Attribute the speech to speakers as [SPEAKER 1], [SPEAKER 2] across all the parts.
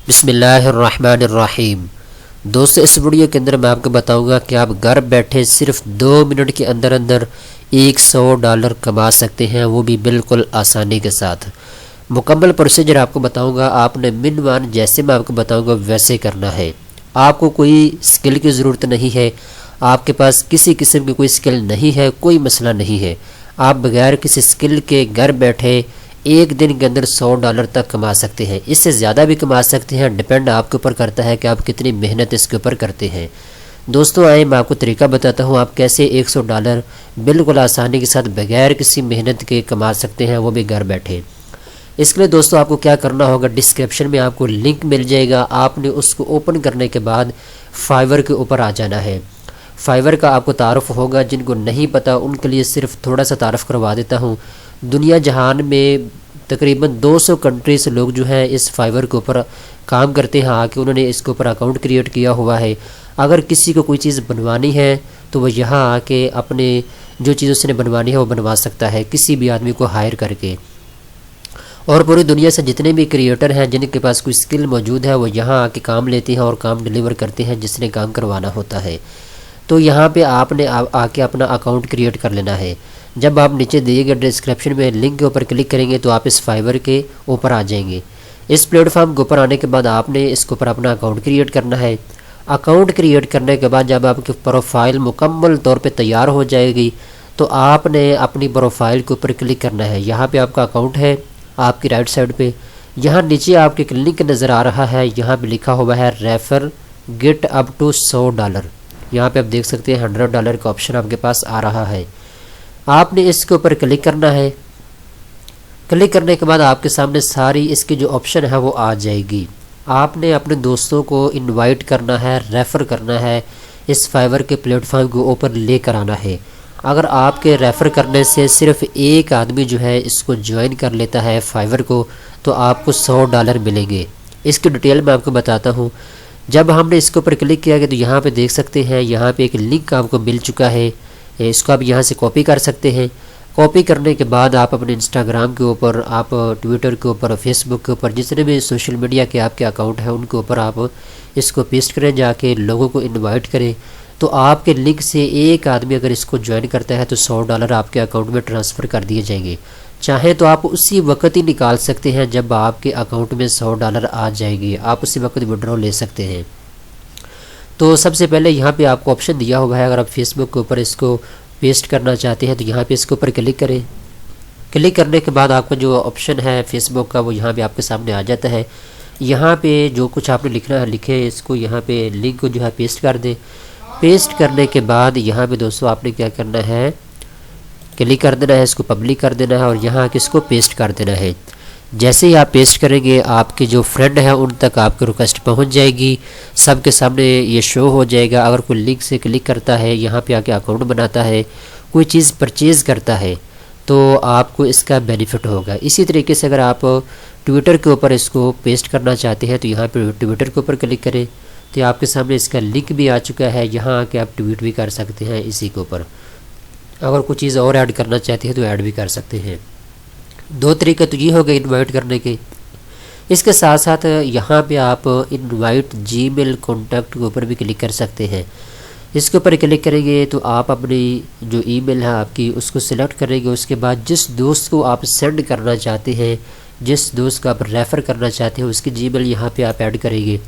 [SPEAKER 1] बिस्मिल्लाहिर्रहमानिर्रहीम। दोस्तों, इस वीडियो के अंदर मैं आपको बताऊंगा कि आप घर बैठे सिर्फ 2 मिनट के अंदर अंदर $100 कमा सकते हैं, वो भी बिल्कुल आसानी के साथ। मुकम्मल प्रोसीजर आपको बताऊंगा। आपने मिन वन जैसे मैं आपको बताऊंगा वैसे करना है। आपको कोई स्किल की ज़रूरत नहीं है, आपके पास किसी किस्म की कोई स्किल नहीं है, कोई मसला नहीं है। आप बगैर किसी स्किल के घर बैठे एक दिन के अंदर $100 तक कमा सकते हैं। इससे ज़्यादा भी कमा सकते हैं, डिपेंड आपके ऊपर करता है कि आप कितनी मेहनत इसके ऊपर करते हैं। दोस्तों आए मैं आपको तरीका बताता हूँ आप कैसे $100 बिल्कुल आसानी के साथ बगैर किसी मेहनत के कमा सकते हैं, वो भी घर बैठे। इसके लिए दोस्तों आपको क्या करना होगा, डिस्क्रिप्शन में आपको लिंक मिल जाएगा। आपने उसको ओपन करने के बाद फाइवर के ऊपर आ जाना है। फाइवर का आपको तारुफ होगा, जिनको नहीं पता उनके लिए सिर्फ थोड़ा सा तारुफ करवा देता हूँ। दुनिया जहान में तकरीबन 200 कंट्री से लोग जो हैं इस फाइवर के ऊपर काम करते हैं, आके उन्होंने इसके ऊपर अकाउंट क्रिएट किया हुआ है। अगर किसी को कोई चीज़ बनवानी है तो वह यहाँ आके अपने जो चीज़ उसने बनवानी है वो बनवा सकता है, किसी भी आदमी को हायर करके। और पूरी दुनिया से जितने भी क्रिएटर हैं जिनके पास कोई स्किल मौजूद है वो यहाँ आके काम लेते हैं और काम डिलीवर करते हैं जिसने काम करवाना होता है। तो यहाँ पे आपने आके अपना अकाउंट क्रिएट कर लेना है। जब आप नीचे दिए गए डिस्क्रिप्शन में लिंक के ऊपर क्लिक करेंगे तो आप इस फाइवर के ऊपर आ जाएंगे। इस प्लेटफॉर्म के ऊपर आने के बाद आपने इसके ऊपर अपना अकाउंट क्रिएट करना है। अकाउंट क्रिएट करने के बाद जब आपकी प्रोफाइल मुकम्मल तौर पे तैयार हो जाएगी तो आपने अपनी प्रोफाइल के ऊपर क्लिक करना है। यहाँ पे आपका अकाउंट है आपकी राइट साइड पे। यहाँ नीचे आपके एक लिंक नज़र आ रहा है, यहाँ पे लिखा हुआ है रेफर गेट अप टू $100। यहाँ पे आप देख सकते हैं $100 का ऑप्शन आपके पास आ रहा है। आपने इसके ऊपर क्लिक करना है। क्लिक करने के बाद आपके सामने सारी इसकी जो ऑप्शन है वो आ जाएगी। आपने अपने दोस्तों को इनवाइट करना है, रेफ़र करना है, इस फाइवर के प्लेटफॉर्म के ऊपर लेकर आना है। अगर आपके रेफ़र करने से सिर्फ एक आदमी जो है इसको ज्वाइन कर लेता है फाइवर को तो आपको $100 मिलेंगे। इसकी डिटेल मैं आपको बताता हूँ। जब हमने इसके ऊपर क्लिक किया गया तो यहाँ पे देख सकते हैं यहाँ पे एक लिंक आपको मिल चुका है। इसको आप यहाँ से कॉपी कर सकते हैं। कॉपी करने के बाद आप अपने इंस्टाग्राम के ऊपर, आप ट्विटर के ऊपर, फेसबुक के ऊपर, जितने भी सोशल मीडिया के आपके अकाउंट हैं उनके ऊपर आप इसको पेस्ट करें, जाके लोगों को इनवाइट करें। तो आपके लिंक से एक आदमी अगर इसको ज्वाइन करता है तो $100 आपके अकाउंट में ट्रांसफ़र कर दिए जाएंगे। चाहे तो आप उसी वक्त ही निकाल सकते हैं जब आपके अकाउंट में $100 आ जाएगी, आप उसी वक्त विड्रॉ ले सकते हैं। तो सबसे पहले यहाँ पे आपको ऑप्शन दिया हुआ है, अगर आप फेसबुक के ऊपर इसको पेस्ट करना चाहते हैं तो यहाँ पे इसके ऊपर क्लिक करें। क्लिक करने के बाद आपका जो ऑप्शन है फेसबुक का वो यहाँ पे आपके सामने आ जाता है। यहाँ पे जो कुछ आपने लिखना है लिखे, इसको यहाँ पे लिंक को जो है पेस्ट कर दें। पेस्ट करने के बाद यहाँ पे दोस्तों आपने क्या करना है, क्लिक कर देना है, इसको पब्लिक कर देना है और यहाँ के इसको पेस्ट कर देना है। जैसे ही आप पेस्ट करेंगे आपके जो फ्रेंड हैं उन तक आपकी रिक्वेस्ट पहुंच जाएगी, सबके सामने ये शो हो जाएगा। अगर कोई लिंक से क्लिक करता है, यहाँ पे आके अकाउंट बनाता है, कोई चीज़ परचेज़ करता है तो आपको इसका बेनिफिट होगा। इसी तरीके से अगर आप ट्विटर के ऊपर इसको पेस्ट करना चाहते हैं तो यहाँ पे ट्विटर के ऊपर क्लिक करें तो आपके सामने इसका लिंक भी आ चुका है। यहाँ आके आप ट्वीट भी कर सकते हैं इसी के ऊपर। अगर कोई चीज़ और ऐड करना चाहते हैं तो ऐड भी कर सकते हैं। 2 तरीके तो ये हो गए इनवाइट करने के। इसके साथ साथ यहाँ पे आप इनवाइट जीमेल कॉन्टैक्ट के ऊपर भी क्लिक कर सकते हैं। इसके ऊपर क्लिक करेंगे तो आप अपनी जो ईमेल है आपकी उसको सिलेक्ट करेंगे। उसके बाद जिस दोस्त को आप सेंड करना चाहते हैं, जिस दोस्त को आप रेफ़र करना चाहते हैं उसकी जीमेल यहाँ पे आप ऐड करेंगे।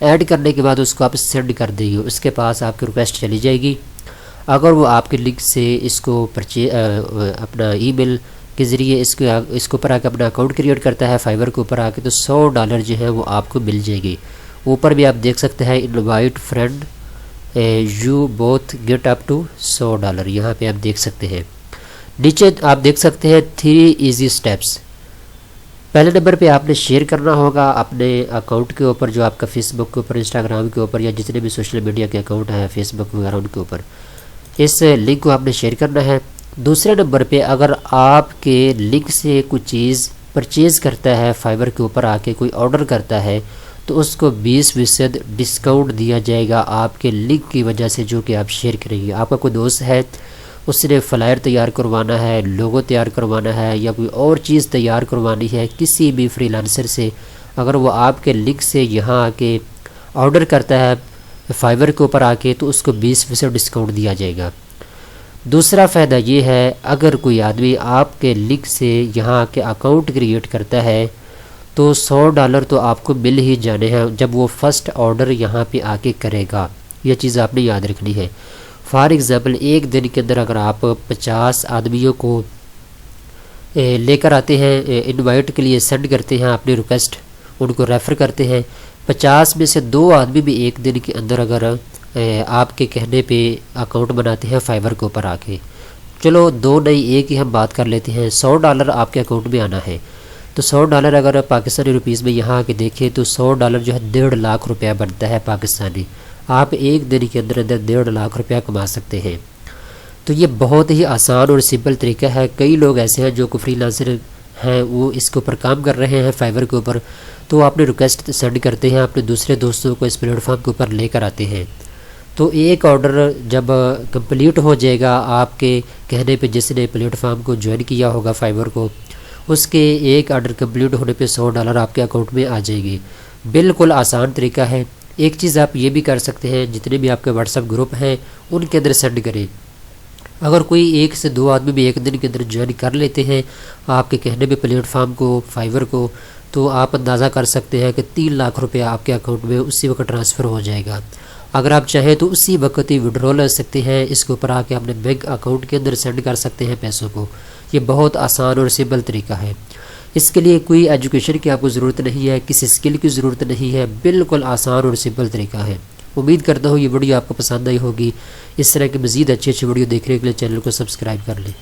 [SPEAKER 1] ऐड करने के बाद उसको आप सेंड कर देंगे, उसके पास आपकी रिक्वेस्ट चली जाएगी। अगर वो आपके लिंक से इसको अपना ईमेल के ज़रिए इसके ऊपर आकर अपना अकाउंट क्रिएट करता है फाइवर के ऊपर आके तो $100 जो है वो आपको मिल जाएगी। ऊपर भी आप देख सकते हैं invite friend you both get up to $100, यहाँ पे आप देख सकते हैं। नीचे आप देख सकते हैं 3 ईजी स्टेप्स। पहले नंबर पे आपने शेयर करना होगा अपने अकाउंट के ऊपर, जो आपका फेसबुक के ऊपर, इंस्टाग्राम के ऊपर या जितने भी सोशल मीडिया के अकाउंट हैं फेसबुक वगैरह उनके ऊपर इस लिंक को आपने शेयर करना है। दूसरे नंबर पे अगर आपके लिंक से कुछ चीज़ परचेज़ करता है फाइवर के ऊपर आके, कोई ऑर्डर करता है तो उसको 20% डिस्काउंट दिया जाएगा आपके लिंक की वजह से जो कि आप शेयर करेंगे। आपका कोई दोस्त है उसने फ्लायर तैयार करवाना है, लोगो तैयार करवाना है या कोई और चीज़ तैयार करवानी है किसी भी फ्रीलांसर से, अगर वो आपके लिंक से यहाँ आके ऑर्डर करता है फाइवर के ऊपर आके, तो उसको 20% डिस्काउंट दिया जाएगा। दूसरा फ़ायदा ये है, अगर कोई आदमी आपके लिंक से यहाँ आके अकाउंट क्रिएट करता है तो $100 तो आपको मिल ही जाने हैं जब वो फ़र्स्ट ऑर्डर यहाँ पे आके करेगा। यह चीज़ आपने याद रखनी है। फॉर एग्ज़ाम्पल, एक दिन के अंदर अगर आप 50 आदमियों को लेकर आते हैं, इनवाइट के लिए सेंड करते हैं अपनी रिक्वेस्ट, उनको रेफ़र करते हैं, 50 में से 2 आदमी भी एक दिन के अंदर अगर आपके कहने पे अकाउंट बनाते हैं फाइवर के ऊपर आके, चलो 2 नहीं 1 ही हम बात कर लेते हैं, $100 आपके अकाउंट में आना है। तो $100 अगर पाकिस्तानी रुपीज़ में यहाँ आके देखें तो $100 जो है 1.5 लाख रुपया बनता है पाकिस्तानी। आप एक दिन के अंदर अंदर 1.5 लाख रुपया कमा सकते हैं। तो ये बहुत ही आसान और सिंपल तरीका है। कई लोग ऐसे हैं जो को फ्रीलांसर हैं, वो इसके ऊपर काम कर रहे हैं फाइवर के ऊपर, तो आपने रिक्वेस्ट सेंड करते हैं, अपने दूसरे दोस्तों को इस प्लेटफॉर्म के ऊपर लेकर आते हैं। तो एक ऑर्डर जब कंप्लीट हो जाएगा आपके कहने पे, जिसने प्लेटफॉर्म को ज्वाइन किया होगा फाइवर को, उसके एक ऑर्डर कंप्लीट होने पे $100 आपके अकाउंट में आ जाएगी। बिल्कुल आसान तरीका है। एक चीज़ आप ये भी कर सकते हैं, जितने भी आपके व्हाट्सएप ग्रुप हैं उनके अंदर सेंड करें। अगर कोई 1 से 2 आदमी भी एक दिन के अंदर ज्वाइन कर लेते हैं आपके कहने पे प्लेटफॉर्म को, फाइवर को, तो आप अंदाज़ा कर सकते हैं कि 3 लाख रुपया आपके अकाउंट में उसी वक्त ट्रांसफ़र हो जाएगा। अगर आप चाहें तो उसी वक्त ही विड्रॉ ले सकते हैं, इसके ऊपर आके अपने बैंक अकाउंट के अंदर सेंड कर सकते हैं पैसों को। ये बहुत आसान और सिंपल तरीका है। इसके लिए कोई एजुकेशन की आपको ज़रूरत नहीं है, किसी स्किल की ज़रूरत नहीं है, बिल्कुल आसान और सिंपल तरीका है। उम्मीद करता हूँ ये वीडियो आपको पसंद आई होगी। इस तरह की मज़ीद अच्छी वीडियो देखने के लिए चैनल को सब्सक्राइब कर लें।